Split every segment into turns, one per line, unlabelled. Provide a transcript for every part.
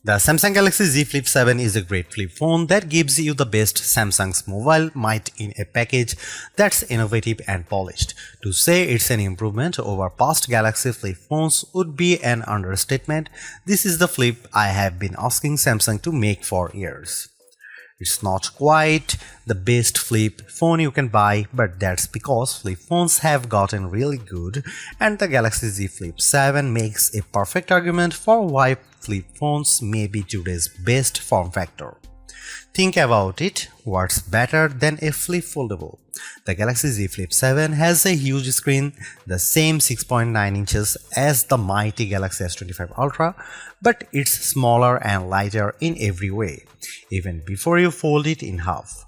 The Samsung Galaxy Z Flip 7 is a great flip phone that gives you the best Samsung's mobile might in a package that's innovative and polished. To say it's an improvement over past Galaxy flip phones would be an understatement. This is the flip I have been asking Samsung to make for years. It's not quite the best flip phone you can buy, but that's because flip phones have gotten really good, and the Galaxy Z Flip 7 makes a perfect argument for why flip phones may be today's best form factor. Think about it, what's better than a flip foldable? The Galaxy Z Flip 7 has a huge screen, the same 6.9 inches as the mighty Galaxy S25 Ultra, but it's smaller and lighter in every way, even before you fold it in half.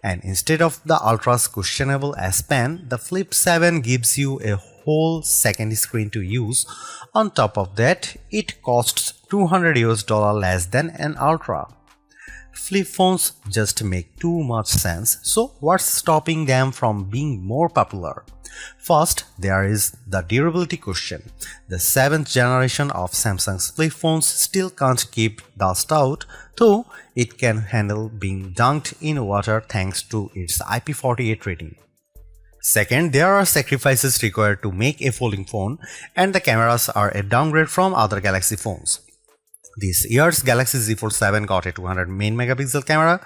And instead of the Ultra's questionable S Pen, the Flip 7 gives you a whole second screen to use. On top of that, it costs $200 less than an Ultra. Flip phones just make too much sense, so what's stopping them from being more popular? First, there is the durability question. The 7th generation of Samsung's flip phones still can't keep dust out, though it can handle being dunked in water thanks to its IP48 rating. Second, there are sacrifices required to make a folding phone, and the cameras are a downgrade from other Galaxy phones. This year's Galaxy Z Fold 7 got a 200 main megapixel camera,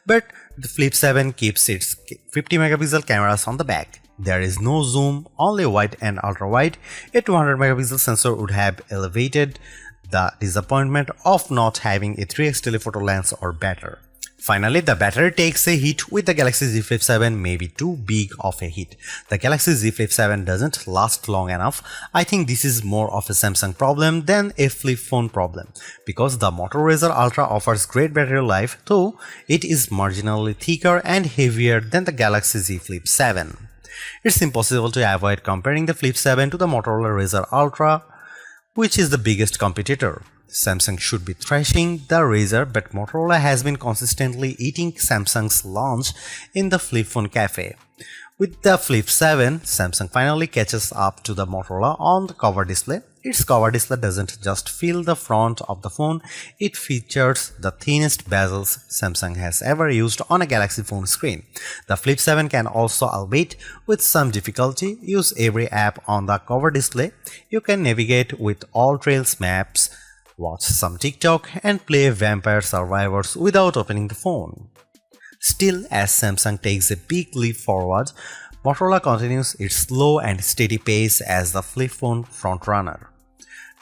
but the Flip 7 keeps its 50 megapixel cameras on the back. There is no zoom, only wide and ultra wide. A 200 megapixel sensor would have elevated the disappointment of not having a 3x telephoto lens or better. Finally, the battery takes a hit with the Galaxy Z Flip 7, maybe too big of a hit. The Galaxy Z Flip 7 doesn't last long enough. I think this is more of a Samsung problem than a flip phone problem, because the Moto Razr Ultra offers great battery life, though it is marginally thicker and heavier than the Galaxy Z Flip 7. It's impossible to avoid comparing the Flip 7 to the Motorola Razr Ultra, which is the biggest competitor. Samsung should be thrashing the Razr, but Motorola has been consistently eating Samsung's lunch in the flip phone cafe. With the Flip 7, Samsung finally catches up to the Motorola on the cover display. Its cover display doesn't just fill the front of the phone, it features the thinnest bezels Samsung has ever used on a Galaxy phone screen. The Flip 7 can also, albeit with some difficulty, use every app on the cover display. You can navigate with all Trails maps, watch some TikTok, and play Vampire Survivors without opening the phone. Still, as Samsung takes a big leap forward, Motorola continues its slow and steady pace as the flip phone frontrunner.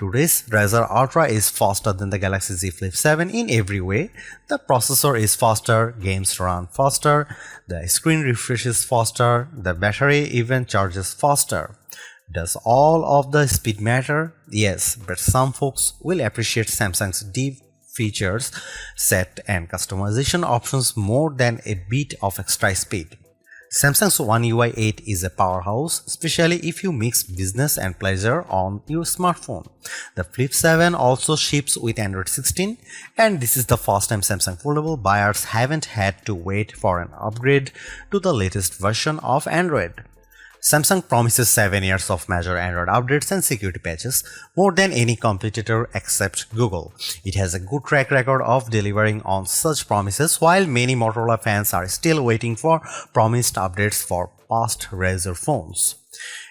Today's Razr Ultra is faster than the Galaxy Z Flip 7 in every way. The processor is faster, games run faster, the screen refreshes faster, the battery even charges faster. Does all of the speed matter? Yes, but some folks will appreciate Samsung's deep features set and customization options more than a bit of extra speed. Samsung's One UI 8 is a powerhouse, especially if you mix business and pleasure on your smartphone. The Flip 7 also ships with Android 16, and this is the first time Samsung Foldable buyers haven't had to wait for an upgrade to the latest version of Android. Samsung promises 7 years of major Android updates and security patches, more than any competitor except Google. It has a good track record of delivering on such promises, while many Motorola fans are still waiting for promised updates for past Razr phones.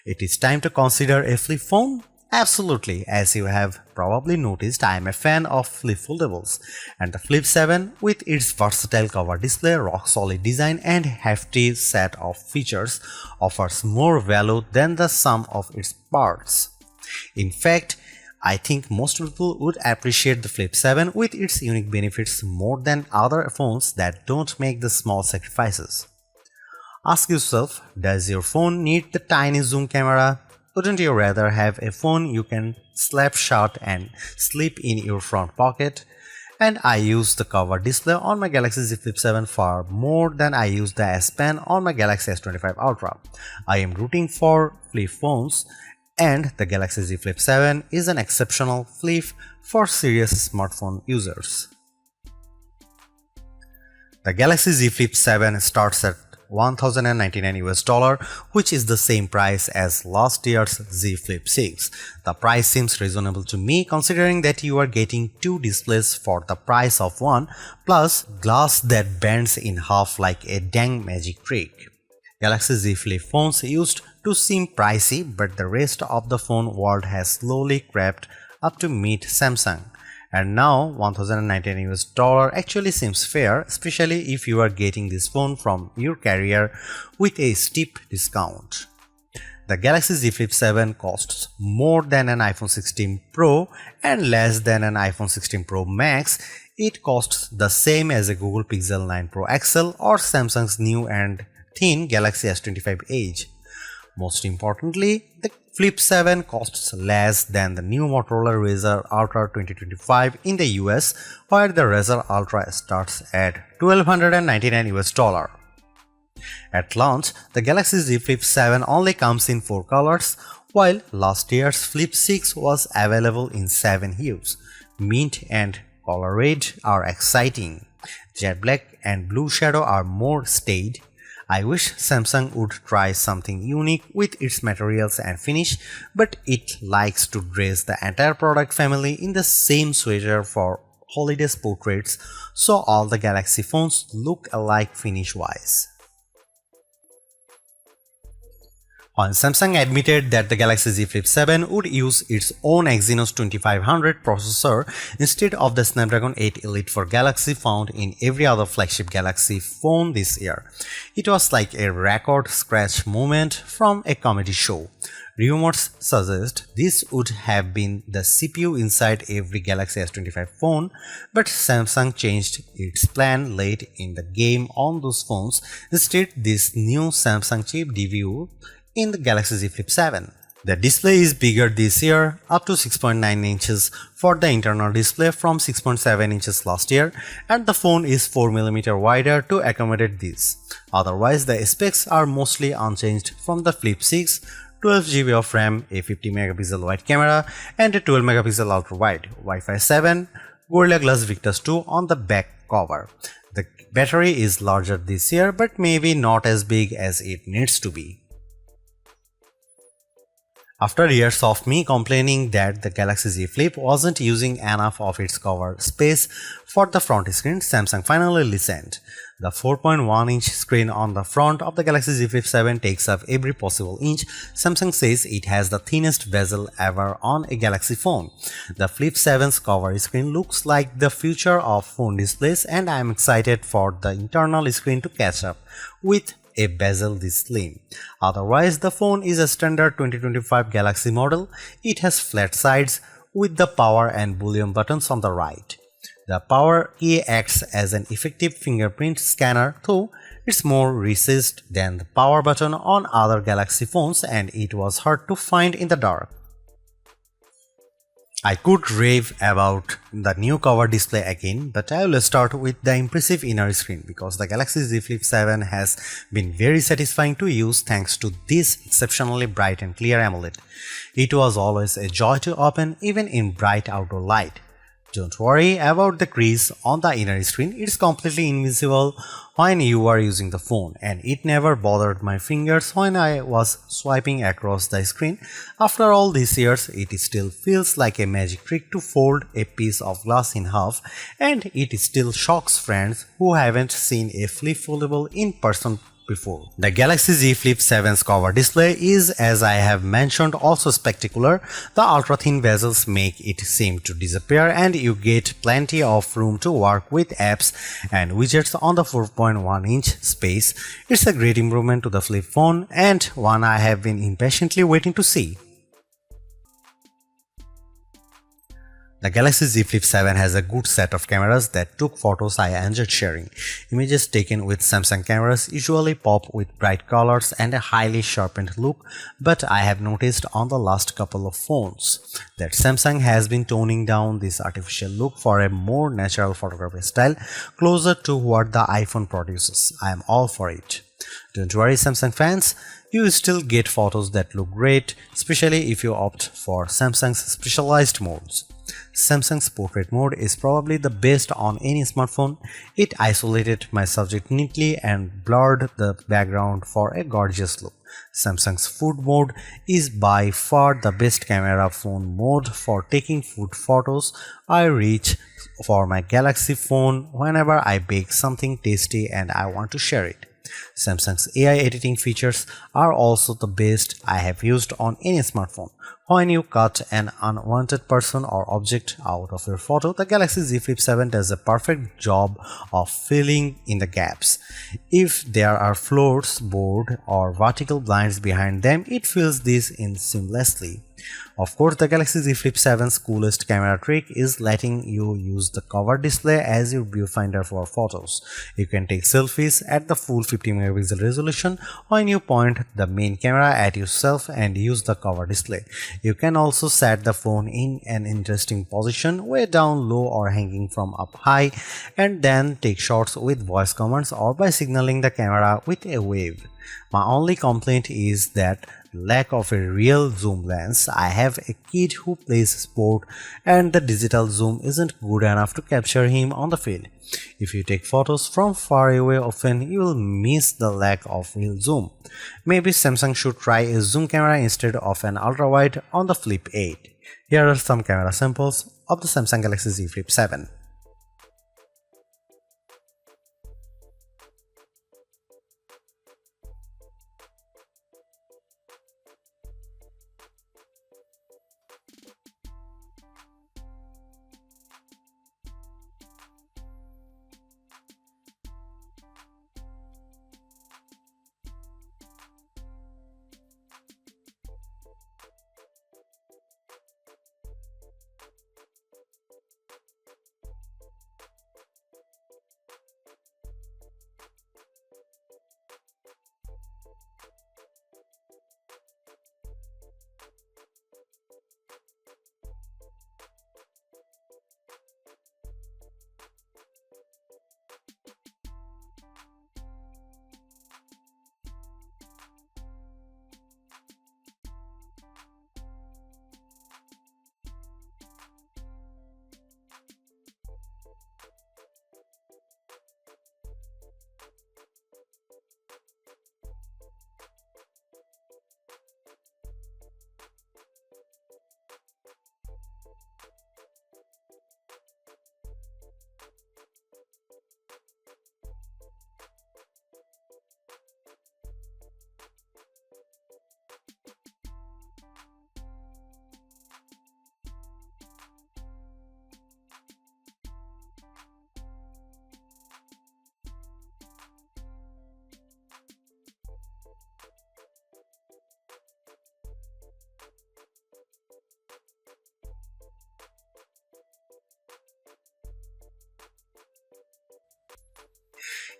It is time to consider a flip phone? Absolutely, as you have probably noticed, I am a fan of flip foldables, and the Flip 7, with its versatile cover display, rock-solid design, and hefty set of features, offers more value than the sum of its parts. In fact, I think most people would appreciate the Flip 7 with its unique benefits more than other phones that don't make the small sacrifices. Ask yourself, does your phone need the tiny zoom camera? Wouldn't you rather have a phone you can slap shut and slip in your front pocket? And I use the cover display on my Galaxy Z Flip 7 far more than I use the S Pen on my Galaxy S25 Ultra. I am rooting for flip phones, and the Galaxy Z Flip 7 is an exceptional flip for serious smartphone users. The Galaxy Z Flip 7 starts at $1,099, which is the same price as last year's Z Flip 6. The price seems reasonable to me considering that you are getting two displays for the price of one, plus glass that bends in half like a dang magic trick. Galaxy Z Flip phones used to seem pricey, but the rest of the phone world has slowly crept up to meet Samsung. And now $1,099 actually seems fair, especially if you are getting this phone from your carrier with a steep discount. The Galaxy Z Flip 7 costs more than an iPhone 16 Pro and less than an iPhone 16 Pro Max. It costs the same as a Google Pixel 9 Pro XL or Samsung's new and thin Galaxy S25 Edge. Most importantly, the Flip 7 costs less than the new Motorola Razr Ultra 2025 in the US, where the Razr Ultra starts at $1,299. At launch, the Galaxy Z Flip 7 only comes in 4 colors, while last year's Flip 6 was available in 7 hues. Mint and color red are exciting. Jet black and blue shadow are more staid. I wish Samsung would try something unique with its materials and finish, but it likes to dress the entire product family in the same sweater for holiday portraits, so all the Galaxy phones look alike finish-wise. While Samsung admitted that the Galaxy Z Flip 7 would use its own Exynos 2500 processor instead of the Snapdragon 8 Elite for Galaxy found in every other flagship Galaxy phone this year, it was like a record scratch moment from a comedy show. Rumors suggest this would have been the CPU inside every Galaxy S25 phone, but Samsung changed its plan late in the game on those phones. Instead, this new Samsung chip debuted in the Galaxy Z Flip 7. The display is bigger this year, up to 6.9 inches for the internal display from 6.7 inches last year, and the phone is 4mm wider to accommodate this. Otherwise, the specs are mostly unchanged from the Flip 6, 12GB of RAM, a 50MP wide camera, and a 12MP ultra-wide, Wi-Fi 7, Gorilla Glass Victus 2 on the back cover. The battery is larger this year, but maybe not as big as it needs to be. After years of me complaining that the Galaxy Z Flip wasn't using enough of its cover space for the front screen, Samsung finally listened. The 4.1-inch screen on the front of the Galaxy Z Flip 7 takes up every possible inch. Samsung says it has the thinnest bezel ever on a Galaxy phone. The Flip 7's cover screen looks like the future of phone displays, and I am excited for the internal screen to catch up with a bezel this slim. Otherwise, the phone is a standard 2025 Galaxy model. It has flat sides with the power and volume buttons on the right. The power key acts as an effective fingerprint scanner, though it's more recessed than the power button on other Galaxy phones, and it was hard to find in the dark. I could rave about the new cover display again, but I will start with the impressive inner screen because the Galaxy Z Flip 7 has been very satisfying to use thanks to this exceptionally bright and clear AMOLED. It was always a joy to open even in bright outdoor light. Don't worry about the crease on the inner screen, it's completely invisible when you are using the phone, and it never bothered my fingers when I was swiping across the screen. After all these years, it still feels like a magic trick to fold a piece of glass in half, and it still shocks friends who haven't seen a Flip Foldable in person before. The Galaxy Z Flip 7's cover display is, as I have mentioned, also spectacular. The ultra-thin bezels make it seem to disappear, and you get plenty of room to work with apps and widgets on the 4.1-inch space. It's a great improvement to the Flip phone, and one I have been impatiently waiting to see. The Galaxy Z Flip 7 has a good set of cameras that took photos I enjoyed sharing. Images taken with Samsung cameras usually pop with bright colors and a highly sharpened look, but I have noticed on the last couple of phones that Samsung has been toning down this artificial look for a more natural photography style, closer to what the iPhone produces. I am all for it. Don't worry, Samsung fans, you still get photos that look great, especially if you opt for Samsung's specialized modes. Samsung's portrait mode is probably the best on any smartphone. It isolated my subject neatly and blurred the background for a gorgeous look. Samsung's food mode is by far the best camera phone mode for taking food photos. I reach for my Galaxy phone whenever I bake something tasty and I want to share it. Samsung's AI editing features are also the best I have used on any smartphone. When you cut an unwanted person or object out of your photo, the Galaxy Z Flip 7 does a perfect job of filling in the gaps. If there are floors, board, or vertical blinds behind them, it fills this in seamlessly. Of course, the Galaxy Z Flip 7's coolest camera trick is letting you use the cover display as your viewfinder for photos. You can take selfies at the full 50 megapixel resolution when you point the main camera at yourself and use the cover display. You can also set the phone in an interesting position, way down low or hanging from up high, and then take shots with voice commands or by signaling the camera with a wave. My only complaint is that lack of a real zoom lens. I have a kid who plays sport and the digital zoom isn't good enough to capture him on the field. If you take photos from far away often, you will miss the lack of real zoom. Maybe Samsung should try a zoom camera instead of an ultra-wide on the Flip 8. Here are some camera samples of the Samsung Galaxy Z Flip 7.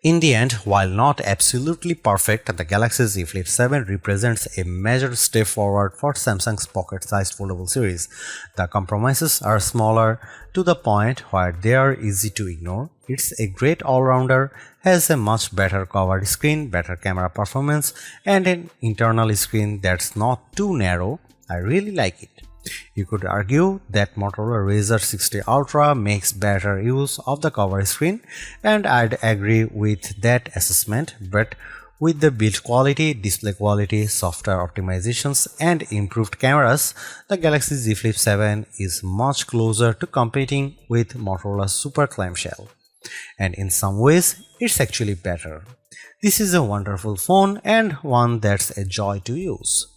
In the end, while not absolutely perfect, the Galaxy Z Flip 7 represents a major step forward for Samsung's pocket-sized foldable series. The compromises are smaller to the point where they are easy to ignore. It's a great all-rounder, has a much better covered screen, better camera performance, and an internal screen that's not too narrow. I really like it. You could argue that Motorola Razr 60 Ultra makes better use of the cover screen, and I'd agree with that assessment, but with the build quality, display quality, software optimizations, and improved cameras, the Galaxy Z Flip 7 is much closer to competing with Motorola's Super Clamshell. And in some ways, it's actually better. This is a wonderful phone and one that's a joy to use.